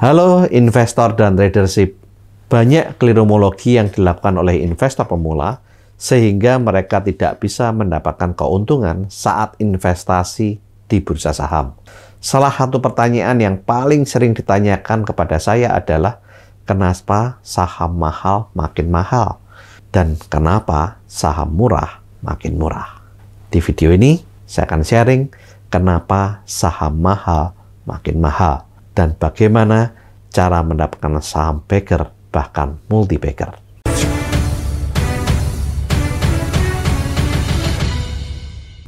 Halo investor dan tradership. Banyak keliruologi yang dilakukan oleh investor pemula sehingga mereka tidak bisa mendapatkan keuntungan saat investasi di bursa saham. Salah satu pertanyaan yang paling sering ditanyakan kepada saya adalah kenapa saham mahal makin mahal dan kenapa saham murah makin murah. Di video ini saya akan sharing kenapa saham mahal makin mahal dan bagaimana cara mendapatkan saham bagger bahkan multi bagger.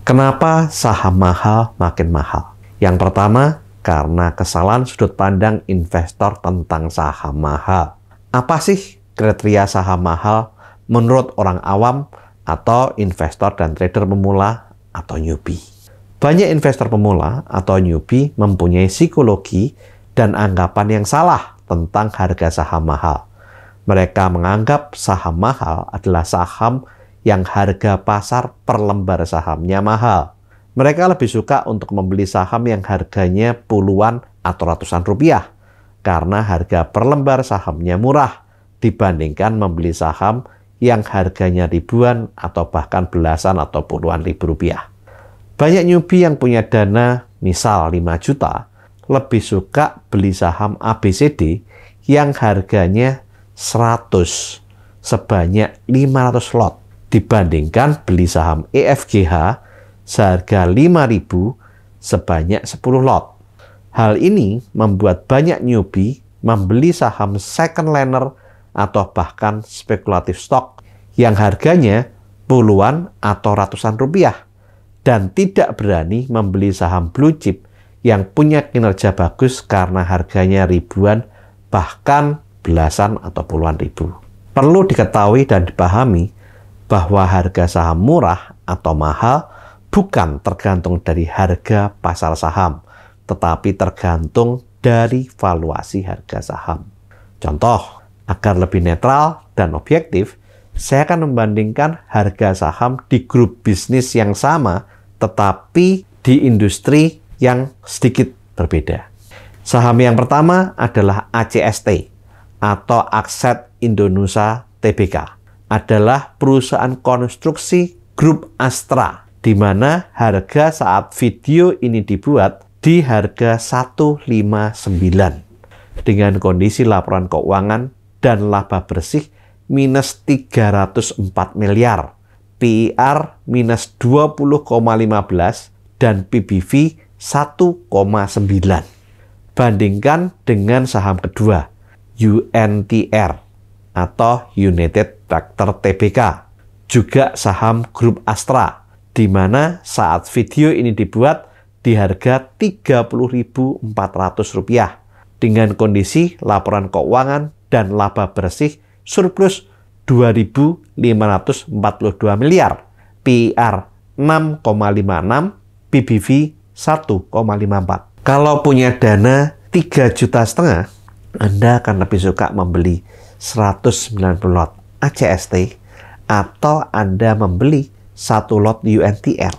Kenapa saham mahal makin mahal? Yang pertama, karena kesalahan sudut pandang investor tentang saham mahal. Apa sih kriteria saham mahal menurut orang awam atau investor dan trader pemula atau newbie? Banyak investor pemula atau newbie mempunyai psikologi dan anggapan yang salah tentang harga saham mahal. Mereka menganggap saham mahal adalah saham yang harga pasar per lembar sahamnya mahal. Mereka lebih suka untuk membeli saham yang harganya puluhan atau ratusan rupiah karena harga per lembar sahamnya murah dibandingkan membeli saham yang harganya ribuan atau bahkan belasan atau puluhan ribu rupiah. Banyak newbie yang punya dana misal 5 juta lebih suka beli saham ABCD yang harganya 100 sebanyak 500 lot dibandingkan beli saham EFGH seharga 5.000 sebanyak 10 lot. Hal ini membuat banyak newbie membeli saham second liner atau bahkan spekulatif stock yang harganya puluhan atau ratusan rupiah dan tidak berani membeli saham blue chip yang punya kinerja bagus karena harganya ribuan bahkan belasan atau puluhan ribu. Perlu diketahui dan dipahami bahwa harga saham murah atau mahal bukan tergantung dari harga pasar saham, tetapi tergantung dari valuasi harga saham. Contoh, agar lebih netral dan objektif, saya akan membandingkan harga saham di grup bisnis yang sama, tetapi di industri yang sedikit berbeda. Saham yang pertama adalah ACST atau Aset Indonesia Tbk. Adalah perusahaan konstruksi grup Astra, di mana harga saat video ini dibuat di harga 159 dengan kondisi laporan keuangan dan laba bersih minus 304 miliar, PIR minus 20,15 dan PBV 1,9. Bandingkan dengan saham kedua, UNTR atau United Tractor Tbk, juga saham grup Astra, di mana saat video ini dibuat di harga Rp30.400 dengan kondisi laporan keuangan dan laba bersih surplus 2.542 miliar, PIR 6,56, PBV 1,54. Kalau punya dana 3,5 juta, Anda akan lebih suka membeli 190 lot ACST atau Anda membeli 1 lot UNTR.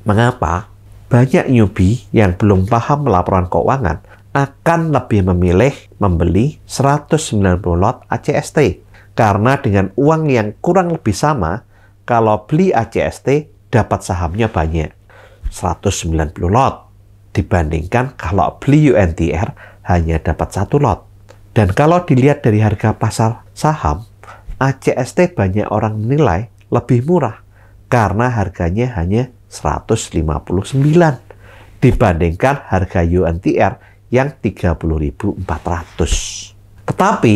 Mengapa? Banyak newbie yang belum paham laporan keuangan akan lebih memilih membeli 190 lot ACST karena dengan uang yang kurang lebih sama, kalau beli ACST dapat sahamnya banyak, 190 lot, dibandingkan kalau beli UNTR hanya dapat 1 lot. Dan kalau dilihat dari harga pasar saham, ACST banyak orang menilai lebih murah karena harganya hanya 159 dibandingkan harga UNTR yang 30.400. Tetapi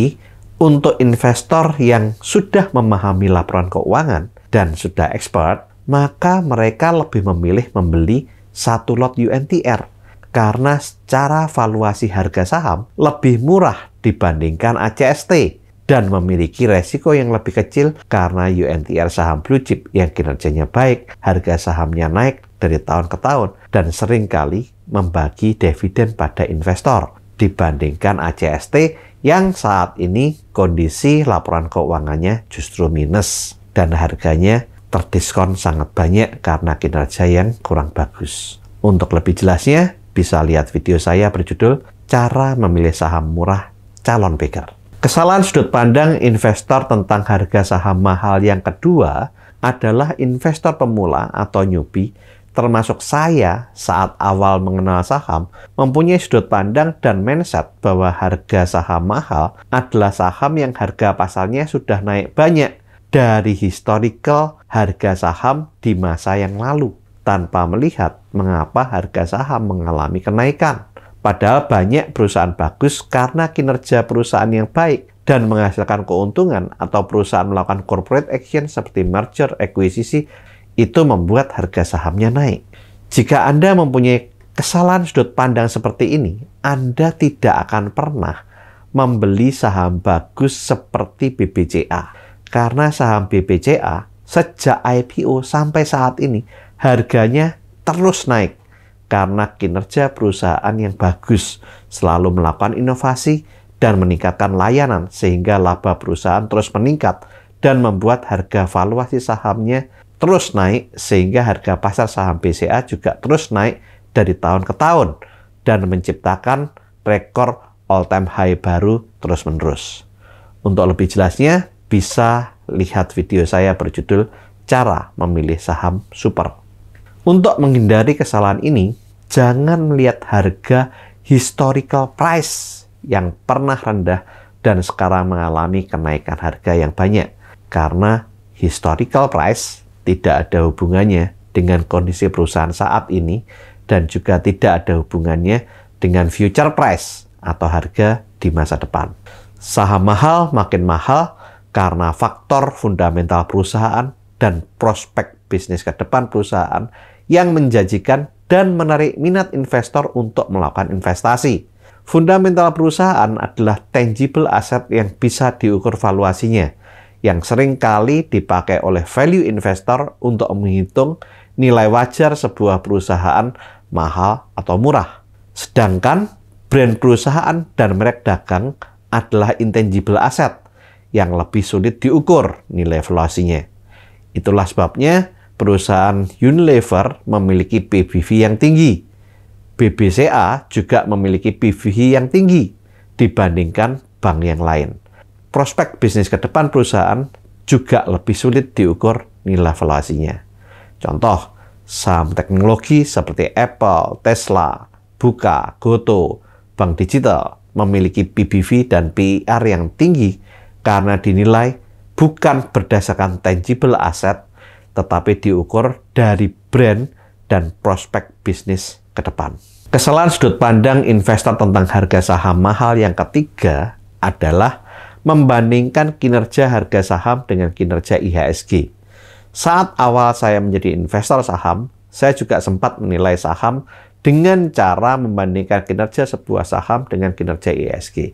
untuk investor yang sudah memahami laporan keuangan dan sudah expert, maka mereka lebih memilih membeli 1 lot UNTR karena secara valuasi harga saham lebih murah dibandingkan ACST dan memiliki resiko yang lebih kecil karena UNTR saham blue chip yang kinerjanya baik, harga sahamnya naik dari tahun ke tahun dan seringkali membagi dividen pada investor dibandingkan ACST yang saat ini kondisi laporan keuangannya justru minus dan harganya terdiskon sangat banyak karena kinerja yang kurang bagus. Untuk lebih jelasnya, bisa lihat video saya berjudul cara memilih saham murah calon baker. Kesalahan sudut pandang investor tentang harga saham mahal yang kedua adalah investor pemula atau newbie, termasuk saya saat awal mengenal saham, mempunyai sudut pandang dan mindset bahwa harga saham mahal adalah saham yang harga pasarnya sudah naik banyak dari historical harga saham di masa yang lalu, tanpa melihat mengapa harga saham mengalami kenaikan. Padahal banyak perusahaan bagus karena kinerja perusahaan yang baik dan menghasilkan keuntungan, atau perusahaan melakukan corporate action seperti merger, akuisisi, itu membuat harga sahamnya naik. Jika Anda mempunyai kesalahan sudut pandang seperti ini, Anda tidak akan pernah membeli saham bagus seperti BBCA. Karena saham BBCA sejak IPO sampai saat ini harganya terus naik. Karena kinerja perusahaan yang bagus, selalu melakukan inovasi dan meningkatkan layanan sehingga laba perusahaan terus meningkat dan membuat harga valuasi sahamnya terus naik sehingga harga pasar saham BCA juga terus naik dari tahun ke tahun dan menciptakan rekor all-time high baru terus-menerus. Untuk lebih jelasnya bisa lihat video saya berjudul Cara Memilih Saham Super. Untuk menghindari kesalahan ini, jangan melihat harga historical price yang pernah rendah dan sekarang mengalami kenaikan harga yang banyak. Karena historical price tidak ada hubungannya dengan kondisi perusahaan saat ini dan juga tidak ada hubungannya dengan future price atau harga di masa depan. Saham mahal makin mahal karena faktor fundamental perusahaan dan prospek bisnis ke depan perusahaan yang menjanjikan dan menarik minat investor untuk melakukan investasi. Fundamental perusahaan adalah tangible asset yang bisa diukur valuasinya, yang sering kali dipakai oleh value investor untuk menghitung nilai wajar sebuah perusahaan mahal atau murah. Sedangkan brand perusahaan dan merek dagang adalah intangible asset yang lebih sulit diukur nilai valuasinya. Itulah sebabnya perusahaan Unilever memiliki PBV yang tinggi. BBCA juga memiliki PBV yang tinggi dibandingkan bank yang lain. Prospek bisnis ke depan perusahaan juga lebih sulit diukur nilai valuasinya. Contoh, saham teknologi seperti Apple, Tesla, Buka, Goto, bank digital memiliki PBV dan PIR yang tinggi karena dinilai bukan berdasarkan tangible asset, tetapi diukur dari brand dan prospek bisnis ke depan. Kesalahan sudut pandang investor tentang harga saham mahal yang ketiga adalah membandingkan kinerja harga saham dengan kinerja IHSG. Saat awal saya menjadi investor saham, saya juga sempat menilai saham dengan cara membandingkan kinerja sebuah saham dengan kinerja IHSG.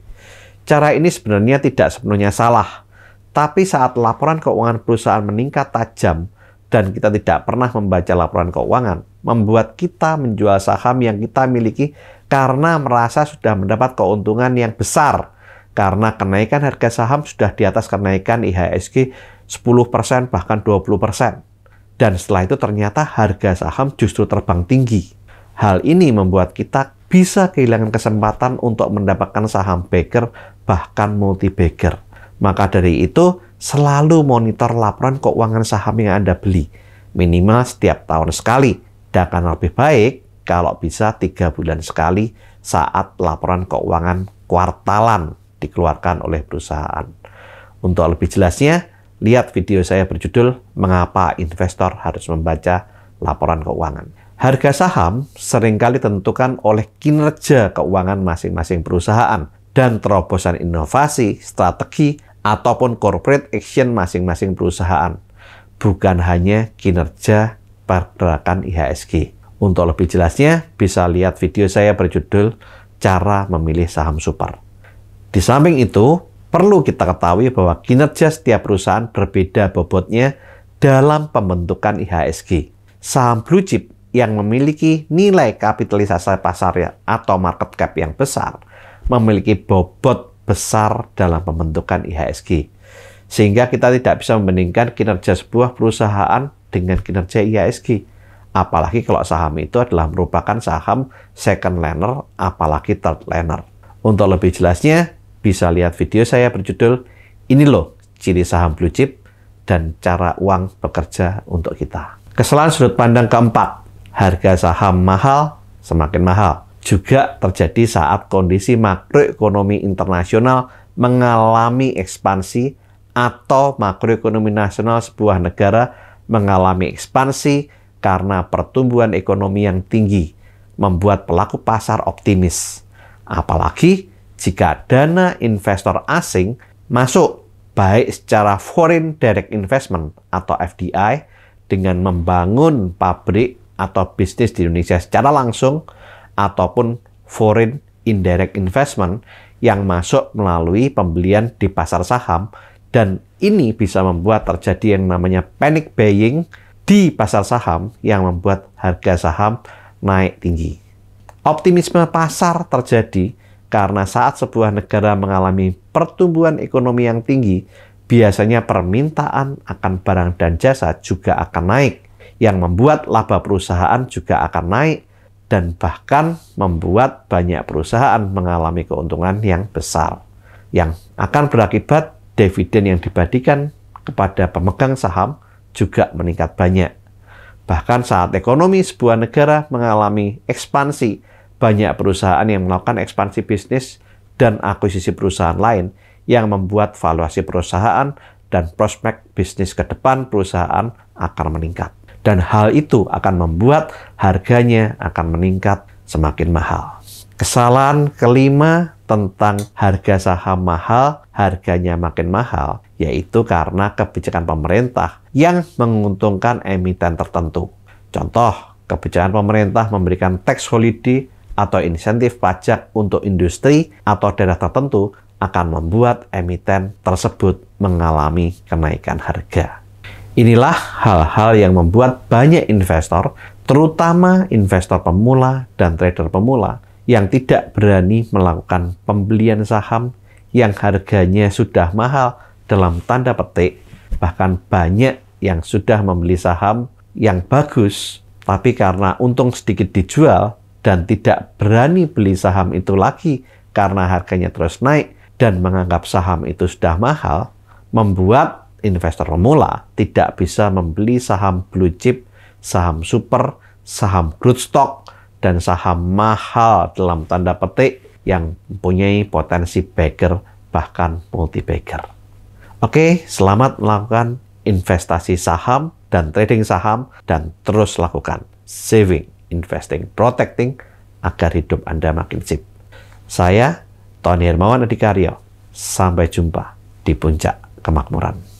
Cara ini sebenarnya tidak sepenuhnya salah, tapi saat laporan keuangan perusahaan meningkat tajam dan kita tidak pernah membaca laporan keuangan, membuat kita menjual saham yang kita miliki karena merasa sudah mendapat keuntungan yang besar, karena kenaikan harga saham sudah di atas kenaikan IHSG 10% bahkan 20%. Dan setelah itu ternyata harga saham justru terbang tinggi. Hal ini membuat kita bisa kehilangan kesempatan untuk mendapatkan saham bagger bahkan multi-bagger. Maka dari itu, selalu monitor laporan keuangan saham yang Anda beli. Minimal setiap tahun sekali. Dan akan lebih baik kalau bisa 3 bulan sekali saat laporan keuangan kuartalan dikeluarkan oleh perusahaan. Untuk lebih jelasnya, lihat video saya berjudul Mengapa Investor Harus Membaca Laporan Keuangan. Harga saham seringkali ditentukan oleh kinerja keuangan masing-masing perusahaan dan terobosan inovasi, strategi, ataupun corporate action masing-masing perusahaan, bukan hanya kinerja pergerakan IHSG. Untuk lebih jelasnya, bisa lihat video saya berjudul Cara Memilih Saham Super. Di samping itu, perlu kita ketahui bahwa kinerja setiap perusahaan berbeda bobotnya dalam pembentukan IHSG. Saham blue chip yang memiliki nilai kapitalisasi pasar atau market cap yang besar, memiliki bobot besar dalam pembentukan IHSG. Sehingga kita tidak bisa membandingkan kinerja sebuah perusahaan dengan kinerja IHSG. Apalagi kalau saham itu adalah merupakan saham second liner, apalagi third liner. Untuk lebih jelasnya, bisa lihat video saya berjudul, "Ini loh ciri saham blue chip dan cara uang bekerja untuk kita." Kesalahan sudut pandang keempat, harga saham mahal semakin mahal. Juga terjadi saat kondisi makroekonomi internasional mengalami ekspansi atau makroekonomi nasional sebuah negara mengalami ekspansi karena pertumbuhan ekonomi yang tinggi, membuat pelaku pasar optimis. Apalagi jika dana investor asing masuk baik secara foreign direct investment atau FDI dengan membangun pabrik atau bisnis di Indonesia secara langsung, ataupun foreign indirect investment yang masuk melalui pembelian di pasar saham, dan ini bisa membuat terjadi yang namanya panic buying di pasar saham yang membuat harga saham naik tinggi. Optimisme pasar terjadi karena saat sebuah negara mengalami pertumbuhan ekonomi yang tinggi, biasanya permintaan akan barang dan jasa juga akan naik, yang membuat laba perusahaan juga akan naik, dan bahkan membuat banyak perusahaan mengalami keuntungan yang besar, yang akan berakibat dividen yang dibagikan kepada pemegang saham juga meningkat banyak. Bahkan saat ekonomi sebuah negara mengalami ekspansi, banyak perusahaan yang melakukan ekspansi bisnis dan akuisisi perusahaan lain yang membuat valuasi perusahaan dan prospek bisnis ke depan perusahaan akan meningkat. Dan hal itu akan membuat harganya akan meningkat semakin mahal. Kesalahan kelima tentang harga saham mahal, harganya makin mahal, yaitu karena kebijakan pemerintah yang menguntungkan emiten tertentu. Contoh, kebijakan pemerintah memberikan tax holiday atau insentif pajak untuk industri atau daerah tertentu akan membuat emiten tersebut mengalami kenaikan harga. Inilah hal-hal yang membuat banyak investor, terutama investor pemula dan trader pemula, yang tidak berani melakukan pembelian saham yang harganya sudah mahal dalam tanda petik. Bahkan banyak yang sudah membeli saham yang bagus, tapi karena untung sedikit dijual dan tidak berani beli saham itu lagi karena harganya terus naik dan menganggap saham itu sudah mahal, membuat investor pemula tidak bisa membeli saham blue chip, saham super, saham growth stock, dan saham mahal dalam tanda petik yang mempunyai potensi bagger, bahkan multi-bagger. Oke, selamat melakukan investasi saham dan trading saham, dan terus lakukan saving, investing, protecting agar hidup Anda makin sip. Saya, Tony Hermawan Adikaryo. Sampai jumpa di puncak kemakmuran.